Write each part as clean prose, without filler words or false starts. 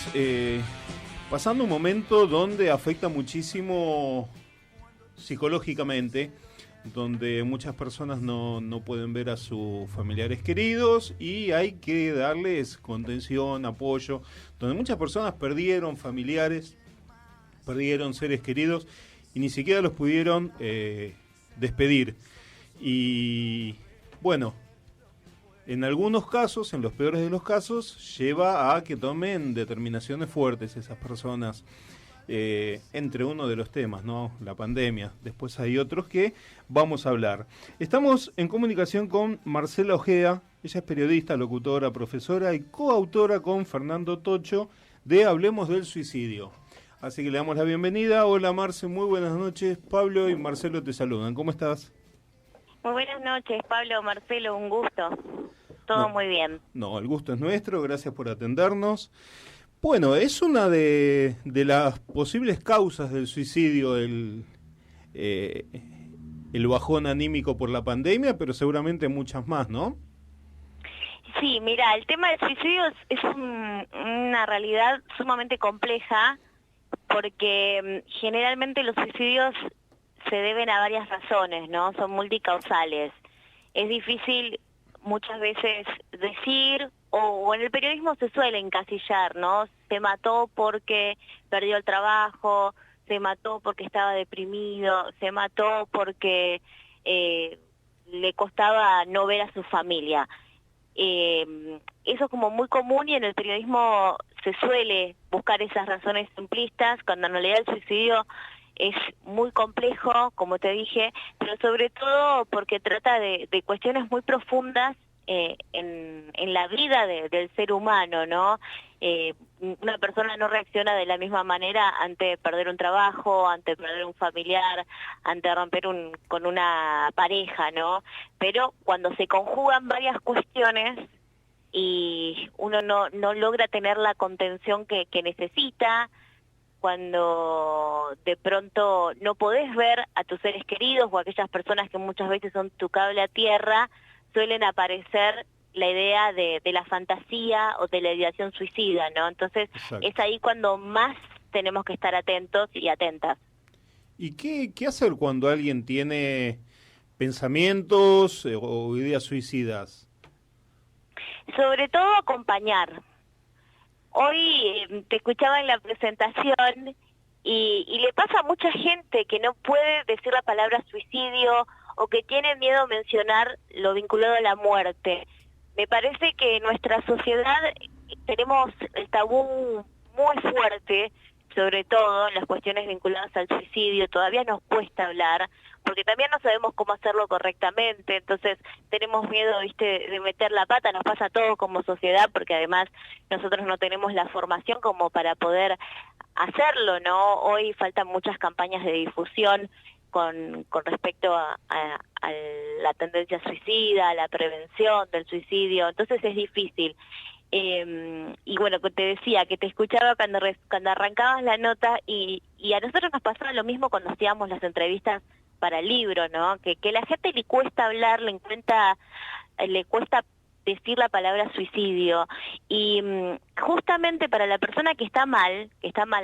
estamos pasando un momento donde afecta muchísimo psicológicamente, donde muchas personas no pueden ver a sus familiares queridos y hay que darles contención, apoyo, donde muchas personas perdieron familiares, perdieron seres queridos y ni siquiera los pudieron despedir. Y bueno, en algunos casos, en los peores de los casos, lleva a que tomen determinaciones fuertes esas personas. Entre uno de los temas, ¿no? La pandemia. Después hay otros que vamos a hablar. Estamos en comunicación con Marcela Ojeda. Ella es periodista, locutora, profesora y coautora con Fernando Tocho de Hablemos del Suicidio. Así que le damos la bienvenida. Hola Marce, muy buenas noches. Pablo y Marcelo te saludan. ¿Cómo estás? Muy buenas noches, Pablo, Marcelo, un gusto. Todo muy bien. No, el gusto es nuestro, gracias por atendernos. Bueno, es una de las posibles causas del suicidio, el bajón anímico por la pandemia, pero seguramente muchas más, ¿no? Sí, mira, el tema del suicidio es una realidad sumamente compleja porque generalmente los suicidios se deben a varias razones, ¿no? Son multicausales. Es difícil muchas veces decir, o en el periodismo se suele encasillar, ¿no? Se mató porque perdió el trabajo, se mató porque estaba deprimido, se mató porque le costaba no ver a su familia. Eso es como muy común y en el periodismo se suele buscar esas razones simplistas, cuando en realidad el suicidio es muy complejo, como te dije, pero sobre todo porque trata de cuestiones muy profundas en la vida del ser humano, ¿no? Una persona no reacciona de la misma manera ante perder un trabajo, ante perder un familiar, ante romper con una pareja, ¿no? Pero cuando se conjugan varias cuestiones y uno no logra tener la contención que necesita, cuando de pronto no podés ver a tus seres queridos o a aquellas personas que muchas veces son tu cable a tierra, suelen aparecer la idea de la fantasía o de la ideación suicida, ¿no? Entonces, Exacto. Es ahí cuando más tenemos que estar atentos y atentas. ¿Y qué hacer cuando alguien tiene pensamientos o ideas suicidas? Sobre todo acompañar. Hoy te escuchaba en la presentación y le pasa a mucha gente que no puede decir la palabra suicidio o que tiene miedo a mencionar lo vinculado a la muerte. Me parece que en nuestra sociedad tenemos el tabú muy fuerte, sobre todo en las cuestiones vinculadas al suicidio. Todavía nos cuesta hablar, porque también no sabemos cómo hacerlo correctamente, entonces tenemos miedo, ¿viste?, de meter la pata. Nos pasa todo como sociedad, porque además nosotros no tenemos la formación como para poder hacerlo, ¿no? Hoy faltan muchas campañas de difusión con respecto a la tendencia suicida, a la prevención del suicidio, entonces es difícil. Y bueno, te decía que te escuchaba cuando arrancabas la nota y a nosotros nos pasaba lo mismo cuando hacíamos las entrevistas para el libro, ¿no? Que a la gente le cuesta hablar, le cuesta decir la palabra suicidio y justamente para la persona que está mal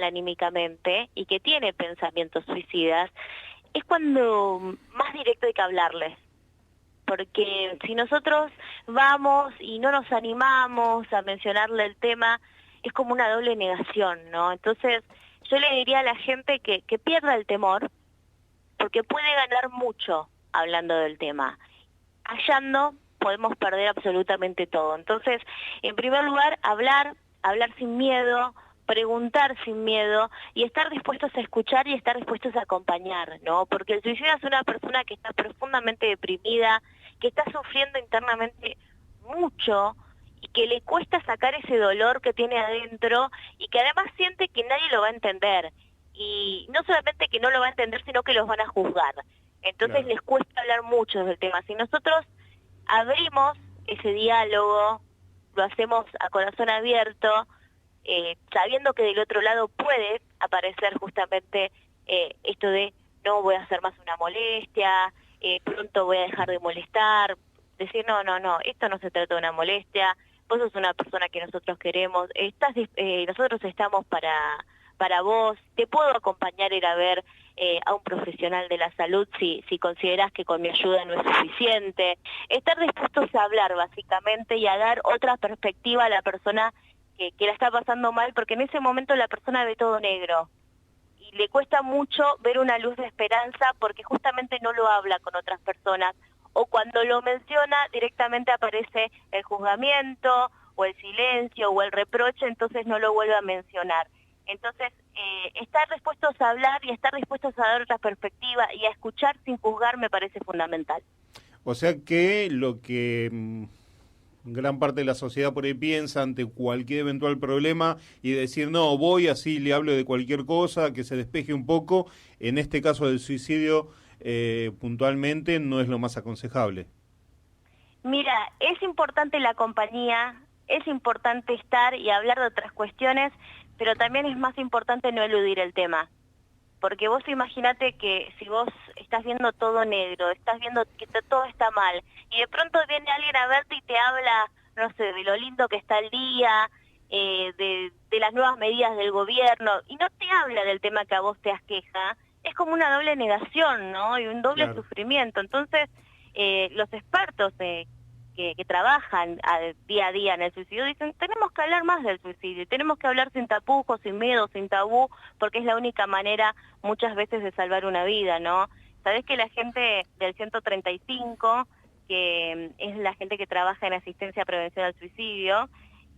anímicamente y que tiene pensamientos suicidas, es cuando más directo hay que hablarles. Porque si nosotros vamos y no nos animamos a mencionarle el tema, es como una doble negación, ¿no? Entonces, yo le diría a la gente que pierda el temor, porque puede ganar mucho hablando del tema. Hallando, podemos perder absolutamente todo. Entonces, en primer lugar, hablar sin miedo, preguntar sin miedo y estar dispuestos a escuchar y estar dispuestos a acompañar, ¿no? Porque el suicida es una persona que está profundamente deprimida, que está sufriendo internamente mucho y que le cuesta sacar ese dolor que tiene adentro y que además siente que nadie lo va a entender. Y no solamente que no lo va a entender, sino que los van a juzgar. Entonces Claro. les cuesta hablar mucho del tema. Si nosotros abrimos ese diálogo, lo hacemos a corazón abierto, sabiendo que del otro lado puede aparecer justamente esto de no voy a hacer más una molestia, pronto voy a dejar de molestar, decir no, esto no se trata de una molestia, vos sos una persona que nosotros queremos, nosotros estamos para vos, te puedo acompañar a ir a ver a un profesional de la salud si considerás que con mi ayuda no es suficiente. Estar dispuestos a hablar básicamente y a dar otra perspectiva a la persona que la está pasando mal, porque en ese momento la persona ve todo negro y le cuesta mucho ver una luz de esperanza porque justamente no lo habla con otras personas, o cuando lo menciona directamente aparece el juzgamiento o el silencio o el reproche, entonces no lo vuelve a mencionar. Entonces, estar dispuestos a hablar y estar dispuestos a dar otra perspectiva y a escuchar sin juzgar me parece fundamental. O sea que lo que gran parte de la sociedad por ahí piensa ante cualquier eventual problema y decir, no, voy así, le hablo de cualquier cosa, que se despeje un poco, en este caso del suicidio puntualmente no es lo más aconsejable. Mira, es importante la compañía, es importante estar y hablar de otras cuestiones, pero también es más importante no eludir el tema. Porque vos imaginate que si vos estás viendo todo negro, estás viendo que todo está mal, y de pronto viene alguien a verte y te habla, no sé, de lo lindo que está el día, de las nuevas medidas del gobierno, y no te habla del tema que a vos te aqueja, es como una doble negación, ¿no? Y un doble sufrimiento. Entonces, los expertos que trabajan día a día en el suicidio dicen, tenemos que hablar más del suicidio, tenemos que hablar sin tapujos, sin miedo, sin tabú, porque es la única manera muchas veces de salvar una vida, ¿no? Sabés que la gente del 135, que es la gente que trabaja en asistencia a prevención al suicidio,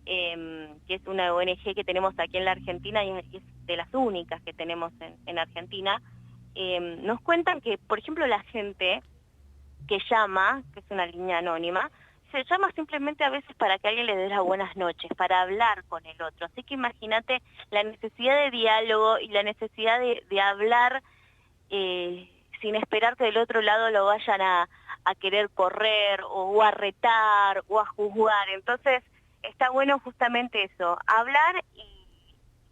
que es una ONG que tenemos aquí en la Argentina y es de las únicas que tenemos en Argentina, nos cuentan que, por ejemplo, la gente que llama, que es una línea anónima, se llama simplemente a veces para que alguien le dé las buenas noches, para hablar con el otro. Así que imagínate la necesidad de diálogo y la necesidad de hablar sin esperar que del otro lado lo vayan a querer correr o a retar o a juzgar. Entonces está bueno justamente eso, hablar y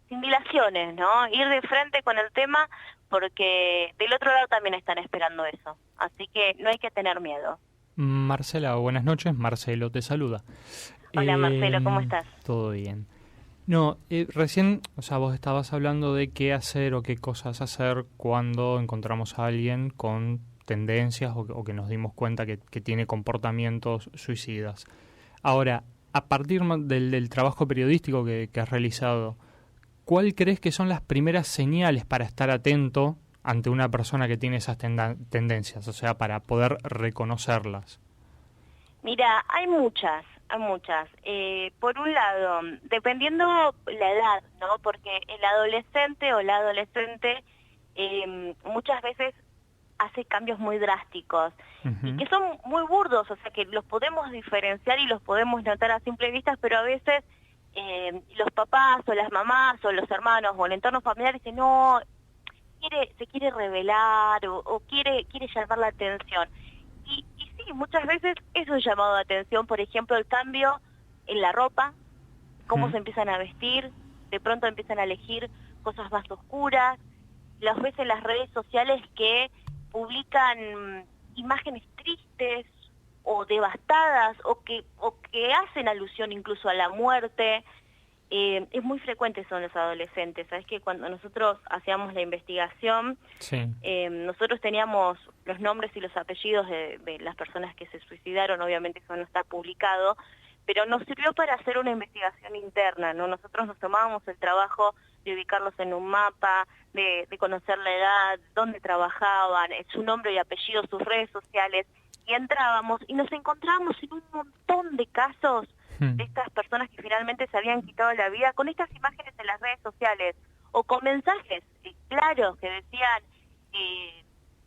sin dilaciones, ¿no? Ir de frente con el tema, porque del otro lado también están esperando eso. Así que no hay que tener miedo. Marcela, buenas noches. Marcelo te saluda. Hola Marcelo, ¿cómo estás? Todo bien. No, recién, o sea, vos estabas hablando de qué hacer o qué cosas hacer cuando encontramos a alguien con tendencias o que nos dimos cuenta que tiene comportamientos suicidas. Ahora, a partir del trabajo periodístico que has realizado, ¿cuál crees que son las primeras señales para estar atento ante una persona que tiene esas tendencias? O sea, para poder reconocerlas. Mira, hay muchas. Por un lado, dependiendo la edad, ¿no? Porque el adolescente o la adolescente muchas veces hace cambios muy drásticos y que son muy burdos, o sea que los podemos diferenciar y los podemos notar a simple vista, pero a veces los papás o las mamás o los hermanos o el entorno familiar dicen, no, se quiere revelar o quiere llamar la atención. Y sí, muchas veces es un llamado de atención, por ejemplo, el cambio en la ropa, cómo se empiezan a vestir, de pronto empiezan a elegir cosas más oscuras, las ves en las redes sociales que publican imágenes tristes o devastadas o que hacen alusión incluso a la muerte. Es muy frecuente son los adolescentes. Sabes que cuando nosotros hacíamos la investigación, nosotros teníamos los nombres y los apellidos de las personas que se suicidaron, obviamente eso no está publicado, pero nos sirvió para hacer una investigación interna, ¿no? Nosotros nos tomábamos el trabajo de ubicarlos en un mapa, de conocer la edad, dónde trabajaban, su nombre y apellido, sus redes sociales, y entrábamos y nos encontrábamos en un montón de casos de estas personas que finalmente se habían quitado la vida con estas imágenes en las redes sociales o con mensajes claros que decían,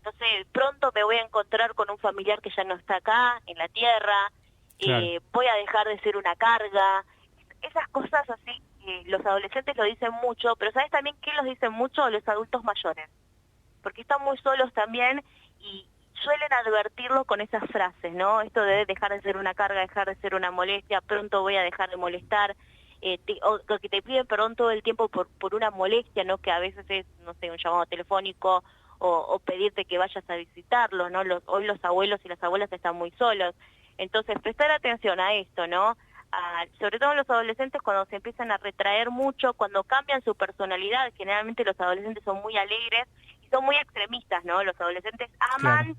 no sé, pronto me voy a encontrar con un familiar que ya no está acá en la tierra, voy a dejar de ser una carga. Esas cosas así, los adolescentes lo dicen mucho, pero ¿sabes también qué los dicen mucho? Los adultos mayores, porque están muy solos también y suelen advertirlo con esas frases, ¿no? Esto de dejar de ser una carga, dejar de ser una molestia, pronto voy a dejar de molestar, o que te piden perdón todo el tiempo por una molestia, ¿no? Que a veces es, no sé, un llamado telefónico o pedirte que vayas a visitarlos, ¿no? Hoy los abuelos y las abuelas están muy solos. Entonces, prestar atención a esto, ¿no? sobre todo los adolescentes, cuando se empiezan a retraer mucho, cuando cambian su personalidad. Generalmente los adolescentes son muy alegres y son muy extremistas, ¿no? Los adolescentes aman,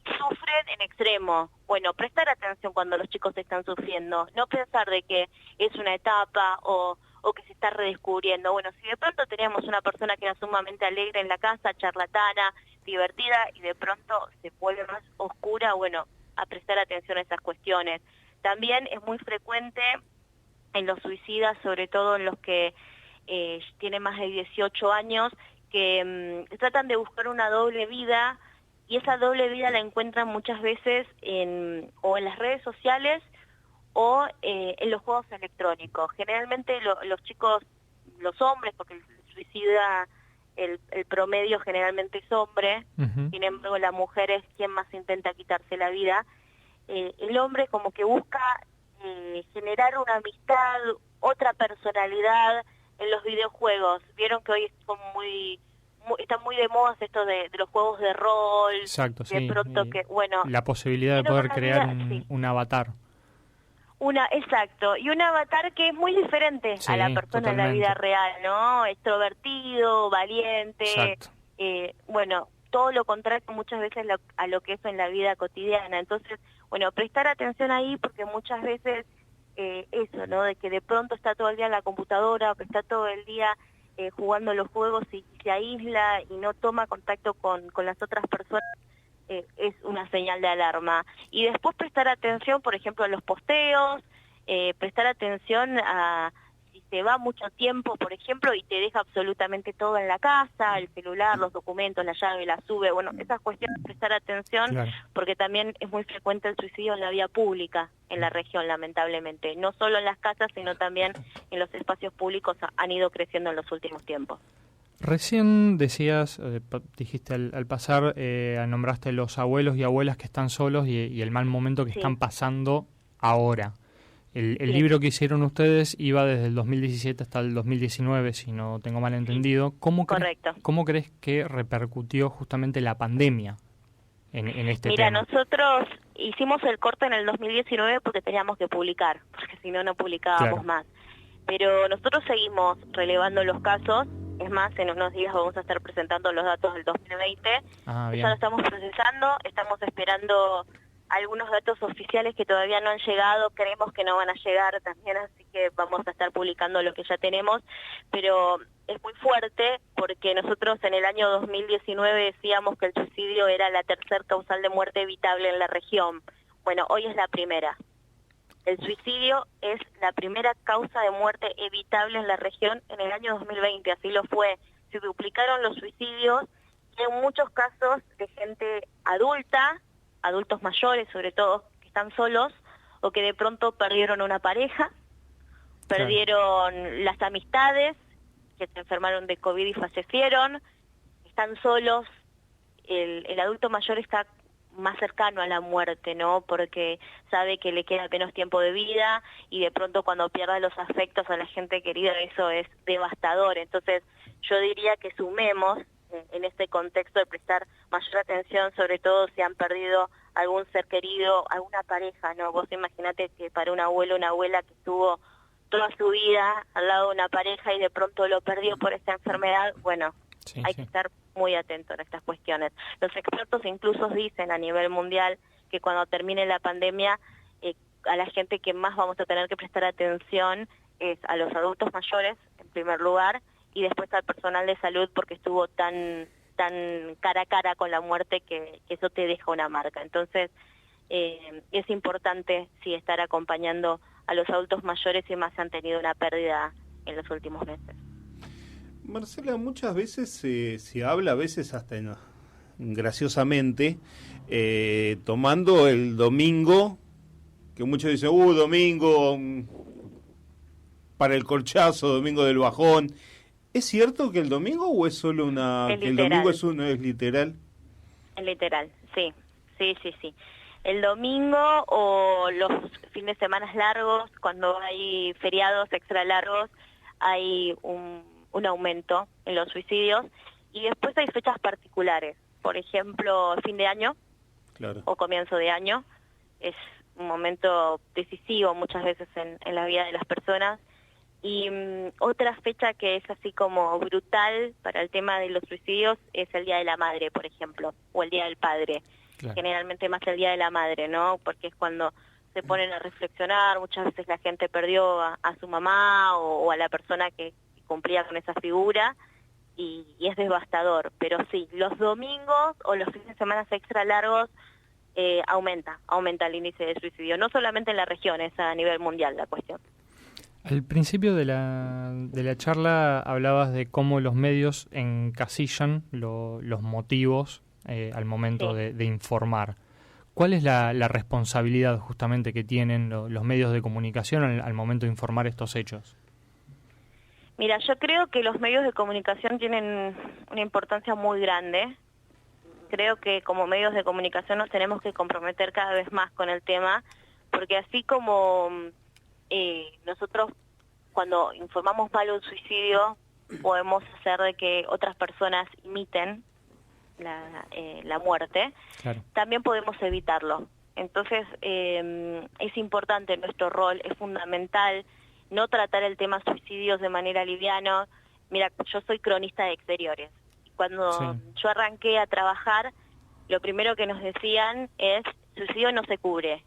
sufren en extremo. Bueno, prestar atención cuando los chicos están sufriendo, no pensar de que es una etapa o que se está redescubriendo. Bueno, si de pronto teníamos una persona que era sumamente alegre en la casa, charlatana, divertida, y de pronto se vuelve más oscura, bueno, a prestar atención a esas cuestiones. También es muy frecuente en los suicidas, sobre todo en los que tienen más de 18 años, que tratan de buscar una doble vida, y esa doble vida la encuentran muchas veces o en las redes sociales o en los juegos electrónicos. Generalmente los chicos, los hombres, porque el suicida, el promedio generalmente es hombre, sin embargo la mujer es quien más intenta quitarse la vida. El hombre como que busca generar una amistad, otra personalidad en los videojuegos. Vieron que hoy están muy de moda esto de los juegos de rol. Exacto, de pronto que, bueno, la posibilidad de poder crear un avatar. Exacto, y un avatar que es muy diferente a la persona en la vida real, ¿no? Extrovertido, valiente, bueno, todo lo contrario muchas veces a lo que es en la vida cotidiana. Entonces, bueno, prestar atención ahí, porque muchas veces eso, ¿no? De que de pronto está todo el día en la computadora, o que está todo el día jugando los juegos y se aísla y no toma contacto con las otras personas, es una señal de alarma. Y después prestar atención, por ejemplo, a los posteos, prestar atención a si se va mucho tiempo, por ejemplo, y te deja absolutamente todo en la casa, el celular, los documentos, la llave, la sube. Bueno, esas cuestiones, prestar atención, porque también es muy frecuente el suicidio en la vía pública en la región, lamentablemente. No solo en las casas, sino también en los espacios públicos han ido creciendo en los últimos tiempos. Recién decías, dijiste al pasar, nombraste los abuelos y abuelas que están solos y el mal momento que están pasando ahora. El libro que hicieron ustedes iba desde el 2017 hasta el 2019, si no tengo mal entendido. Correcto. ¿Cómo crees que repercutió justamente la pandemia en este tema? Mira, nosotros hicimos el corte en el 2019 porque teníamos que publicar, porque si no, no publicábamos más. Pero nosotros seguimos relevando los casos. Es más, en unos días vamos a estar presentando los datos del 2020. Ya lo estamos procesando, estamos esperando algunos datos oficiales que todavía no han llegado, creemos que no van a llegar también, así que vamos a estar publicando lo que ya tenemos, pero es muy fuerte porque nosotros en el año 2019 decíamos que el suicidio era la tercer causal de muerte evitable en la región. Bueno, hoy es la primera. El suicidio es la primera causa de muerte evitable en la región en el año 2020, así lo fue. Se duplicaron los suicidios y en muchos casos de gente adulta, adultos mayores sobre todo, que están solos o que de pronto perdieron una pareja, perdieron las amistades, que se enfermaron de COVID y fallecieron, están solos. El adulto mayor está más cercano a la muerte, ¿no? Porque sabe que le queda menos tiempo de vida y de pronto cuando pierde los afectos a la gente querida, eso es devastador. Entonces yo diría que sumemos en este contexto de prestar mayor atención, sobre todo si han perdido algún ser querido, alguna pareja, ¿no? Vos imaginate que para un abuelo o una abuela que estuvo toda su vida al lado de una pareja y de pronto lo perdió por esta enfermedad, bueno, hay que estar muy atento a estas cuestiones. Los expertos incluso dicen a nivel mundial que cuando termine la pandemia, a la gente que más vamos a tener que prestar atención es a los adultos mayores, en primer lugar, y después al personal de salud, porque estuvo tan cara a cara con la muerte que eso te deja una marca. Entonces, es importante estar acompañando a los adultos mayores y más han tenido una pérdida en los últimos meses. Marcela, muchas veces se habla, a veces hasta graciosamente, tomando el domingo, que muchos dicen, domingo para el corchazo, domingo del bajón. ¿Es cierto que el domingo o es solo que el domingo es literal? Es literal, sí. El domingo o los fines de semana largos, cuando hay feriados extra largos, hay un aumento en los suicidios y después hay fechas particulares, por ejemplo, fin de año o comienzo de año, es un momento decisivo muchas veces en la vida de las personas. Y otra fecha que es así como brutal para el tema de los suicidios es el Día de la Madre, por ejemplo, o el Día del Padre. Claro. Generalmente más el Día de la Madre, ¿no? Porque es cuando se ponen a reflexionar, muchas veces la gente perdió a su mamá o a la persona que cumplía con esa figura, y es devastador. Pero sí, los domingos o los fines de semana extra largos aumenta el índice de suicidio, no solamente en la región, es a nivel mundial la cuestión. Al principio de la charla hablabas de cómo los medios encasillan los motivos al momento de informar. ¿Cuál es la responsabilidad justamente que tienen los medios de comunicación al momento de informar estos hechos? Mira, yo creo que los medios de comunicación tienen una importancia muy grande. Creo que como medios de comunicación nos tenemos que comprometer cada vez más con el tema, porque así como nosotros cuando informamos mal un suicidio podemos hacer de que otras personas imiten la muerte, claro, también podemos evitarlo. Entonces es importante nuestro rol, es fundamental no tratar el tema suicidios de manera liviana. Mira, yo soy cronista de exteriores. Cuando yo arranqué a trabajar, lo primero que nos decían es: suicidio no se cubre,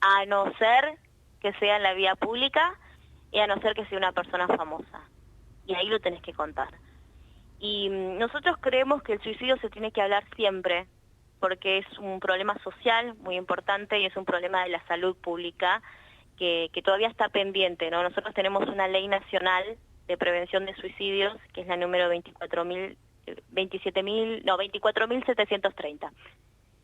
a no ser que sea en la vía pública y a no ser que sea una persona famosa. Y ahí lo tenés que contar. Y nosotros creemos que el suicidio se tiene que hablar siempre, porque es un problema social muy importante y es un problema de la salud pública que todavía está pendiente, ¿no? Nosotros tenemos una ley nacional de prevención de suicidios, que es la número 24.730.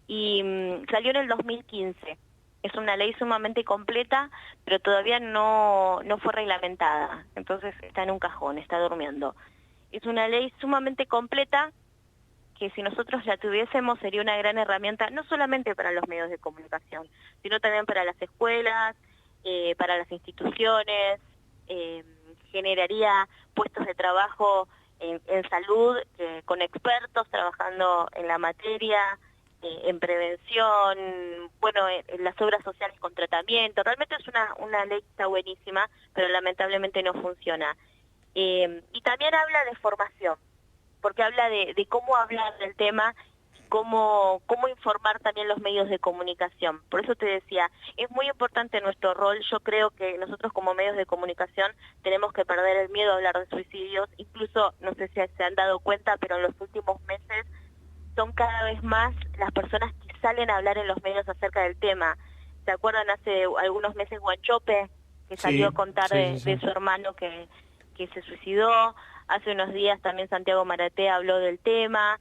Y salió en el 2015. Es una ley sumamente completa, pero todavía no fue reglamentada. Entonces está en un cajón, está durmiendo. Es una ley sumamente completa que si nosotros la tuviésemos sería una gran herramienta, no solamente para los medios de comunicación, sino también para las escuelas, para las instituciones, generaría puestos de trabajo en salud con expertos trabajando en la materia, en prevención, bueno, en las obras sociales con tratamiento. Realmente es una ley que está buenísima, pero lamentablemente no funciona. Y también habla de formación, porque habla de cómo hablar del tema, cómo informar también los medios de comunicación. Por eso te decía, es muy importante nuestro rol. Yo creo que nosotros como medios de comunicación tenemos que perder el miedo a hablar de suicidios. Incluso, no sé si se han dado cuenta, pero en los últimos meses son cada vez más las personas que salen a hablar en los medios acerca del tema. ¿Se acuerdan hace algunos meses Guanchope, que salió a contar de su hermano que se suicidó? Hace unos días también Santiago Maratea habló del tema.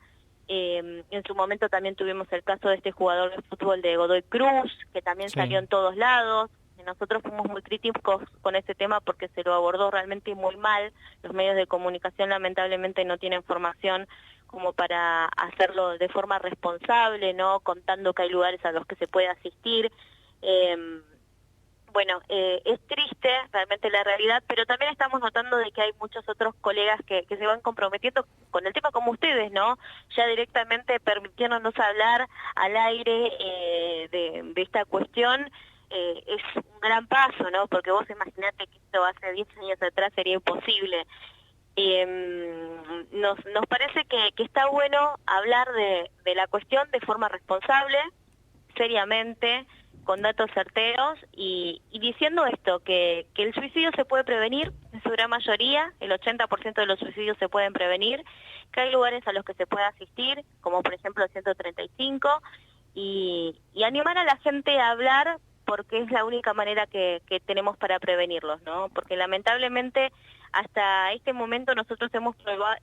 En su momento también tuvimos el caso de este jugador de fútbol de Godoy Cruz, que también salió en todos lados. Nosotros fuimos muy críticos con este tema porque se lo abordó realmente muy mal. Los medios de comunicación lamentablemente no tienen formación como para hacerlo de forma responsable, ¿no? Contando que hay lugares a los que se puede asistir. Es triste realmente la realidad, pero también estamos notando de que hay muchos otros colegas que se van comprometiendo con el tema como ustedes, ¿no? Ya directamente permitiéndonos hablar al aire de esta cuestión. Es un gran paso, ¿no? Porque vos imaginate que esto hace 10 años atrás sería imposible. Nos parece que está bueno hablar de la cuestión de forma responsable, seriamente, con datos certeros y diciendo esto, que el suicidio se puede prevenir en su gran mayoría, el 80% de los suicidios se pueden prevenir, que hay lugares a los que se puede asistir, como por ejemplo el 135, y animar a la gente a hablar porque es la única manera que tenemos para prevenirlos, ¿no? Porque lamentablemente hasta este momento nosotros hemos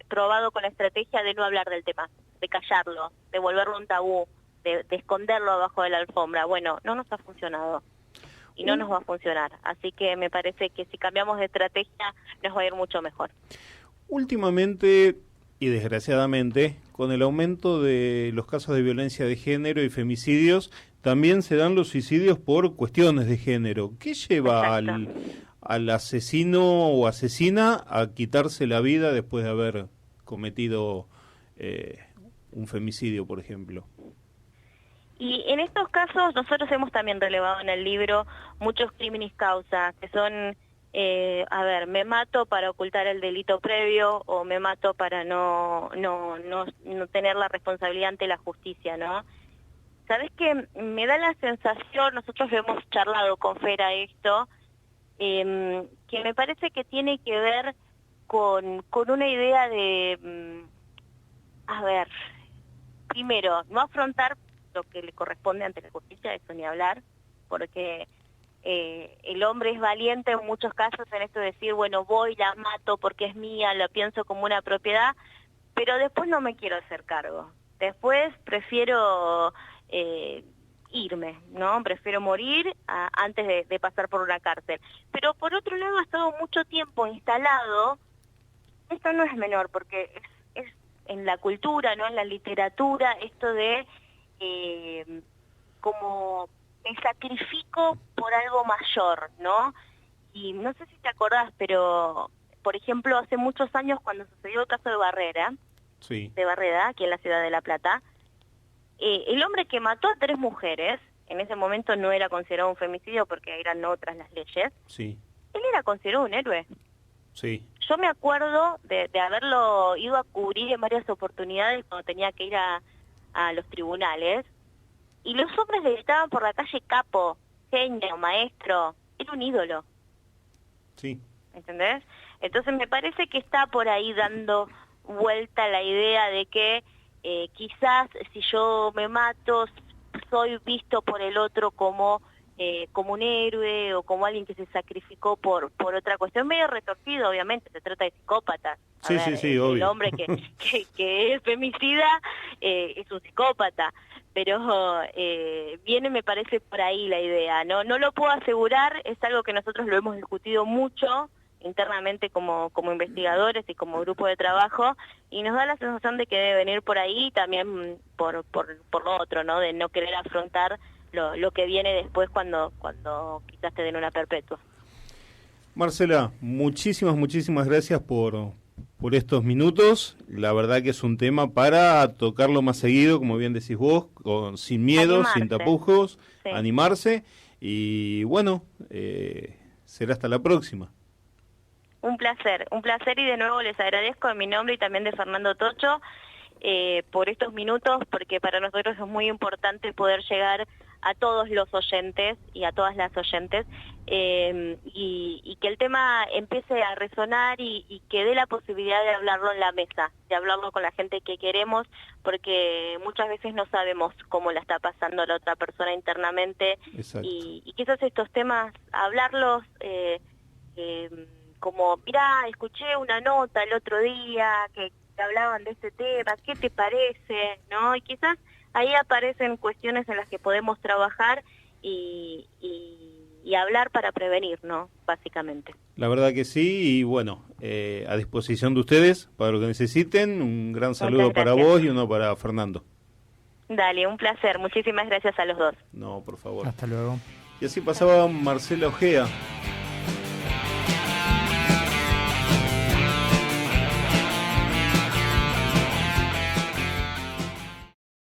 probado con la estrategia de no hablar del tema, de callarlo, de volverlo un tabú, de esconderlo abajo de la alfombra. Bueno, no nos ha funcionado y no nos va a funcionar. Así que me parece que si cambiamos de estrategia nos va a ir mucho mejor. Últimamente, y desgraciadamente, con el aumento de los casos de violencia de género y femicidios, también se dan los suicidios por cuestiones de género. ¿Qué lleva al asesino o asesina a quitarse la vida después de haber cometido un femicidio, por ejemplo? Y en estos casos nosotros hemos también relevado en el libro muchos criminis causa, que son, me mato para ocultar el delito previo o me mato para no tener la responsabilidad ante la justicia, ¿no? ¿Sabés qué? Me da la sensación, nosotros lo hemos charlado con Fera esto, que me parece que tiene que ver con una idea de, primero, no afrontar lo que le corresponde ante la justicia, eso ni hablar, porque el hombre es valiente en muchos casos en esto de decir, bueno, voy, la mato porque es mía, la pienso como una propiedad, pero después no me quiero hacer cargo. Después prefiero irme, ¿no? Prefiero morir antes de pasar por una cárcel. Pero por otro lado ha estado mucho tiempo instalado, esto no es menor, porque es en la cultura, ¿no? En la literatura, esto de como me sacrifico por algo mayor, ¿no? Y no sé si te acordás, pero por ejemplo hace muchos años cuando sucedió el caso de Barrera, Sí. de Barreda, aquí en la ciudad de La Plata, el hombre que mató a 3 mujeres, en ese momento no era considerado un femicidio porque eran otras las leyes, Sí. él era considerado un héroe. Sí. Yo me acuerdo de haberlo ido a cubrir en varias oportunidades cuando tenía que ir a los tribunales, y los hombres le gritaban por la calle capo, genio, maestro, era un ídolo. Sí. ¿Entendés? Entonces me parece que está por ahí dando vuelta la idea de que quizás si yo me mato soy visto por el otro como un héroe o como alguien que se sacrificó por otra cuestión, medio retorcido, obviamente, se trata de psicópatas. Sí, el obvio. hombre que es femicida es un psicópata, pero viene, me parece, por ahí la idea. No lo puedo asegurar, es algo que nosotros lo hemos discutido mucho internamente como investigadores y como grupo de trabajo, y nos da la sensación de que debe venir por ahí también por lo otro, ¿no? De no querer afrontar lo que viene después cuando quizás te den una perpetua. Marcela, muchísimas gracias por estos minutos. La verdad que es un tema para tocarlo más seguido, como bien decís vos, sin miedo, Animarse. sin tapujos, Sí. animarse. Y bueno, será hasta la próxima. Un placer y de nuevo les agradezco en mi nombre y también de Fernando Tocho por estos minutos, porque para nosotros es muy importante poder llegar a todos los oyentes y a todas las oyentes y que el tema empiece a resonar y que dé la posibilidad de hablarlo en la mesa, de hablarlo con la gente que queremos, porque muchas veces no sabemos cómo la está pasando la otra persona internamente. Exacto. Y quizás estos temas, hablarlos como, mirá, escuché una nota el otro día que hablaban de este tema, ¿qué te parece? ¿No? Y quizás ahí aparecen cuestiones en las que podemos trabajar y hablar para prevenir, ¿no? Básicamente. La verdad que sí, y bueno, a disposición de ustedes para lo que necesiten. Un gran saludo para vos y uno para Fernando. Dale, un placer. Muchísimas gracias a los dos. No, por favor. Hasta luego. Y así pasaba Marcela Ojea.